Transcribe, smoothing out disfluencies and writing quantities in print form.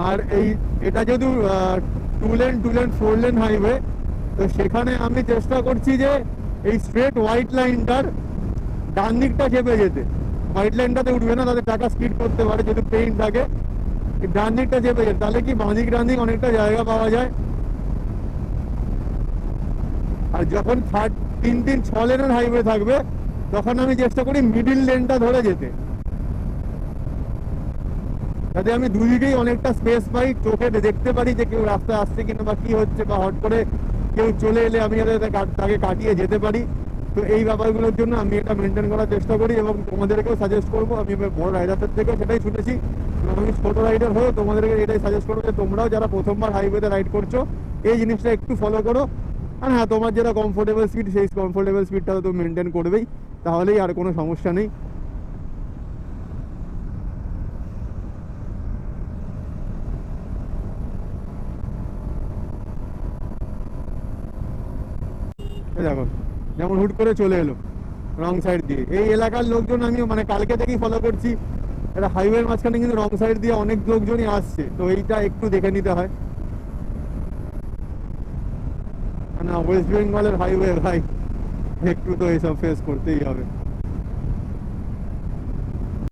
আর এটা যেহেতু 2 lane 4 lane highway, তো সেখানে আমি চেষ্টা করছি যে এই স্ট্রেট হোয়াইট লাইনটার ডান দিকটা চেপে যেতে। হোয়াইট লাইনটাতে উঠবে না, তাদের টাকা স্কিড করতে পারে যেহেতু পেইন্ট থাকে। ডান দিকটা চেপে যেতে, তাহলে কি বাঁ দিক ডান দিক অনেকটা জায়গা পাওয়া যায়। আর যখন 3-6 লেনের হাইওয়ে থাকবে, তখন আমি চেষ্টা করি মিডিল লেনটা ধরে যেতে, যাতে আমি দুদিকেই অনেকটা স্পেস পাই, চোখে দেখতে পারি যে কেউ রাস্তায় আসছে কিনা বা কি হচ্ছে, বা হট করে কেউ চলে এলে আমি যাতে তাকে কাটিয়ে যেতে পারি। তো এই ব্যাপারগুলোর জন্য আমি এটা মেনটেন করার চেষ্টা করি, এবং তোমাদেরকেও সাজেস্ট করবো। আমি বড় রাইডারদের থেকেও সেটাই শুনেছি, আমি ছোট রাইডার হয়ে তোমাদেরকে এটাই সাজেস্ট করবো যে তোমরাও যারা প্রথমবার হাইওয়েতে রাইড করছো, এই জিনিসটা একটু ফলো করো। আর হ্যাঁ, তোমার যেটা কমফোর্টেবল স্পিড, সেই কমফোর্টেবল স্পিডটা তো তুমি মেনটেন করবেই, তাহলেই আর কোনো সমস্যা নেই। দেখো, যেমন হুট করে চলে এলো রং সাইড দিয়ে। এই এলাকার লোকজন আমি মানে কালকে থেকেই ফলো করছি, এটা হাইওয়ের মাঝখানে কিন্তু রং সাইড দিয়ে অনেক লোকজনই আসছে, তো এইটা একটু দেখে নিতে হয়। মানে ওয়েস্ট বেঙ্গলের হাইওয়ে ভাই, একটু তো এইসব ফেস করতেই হবে।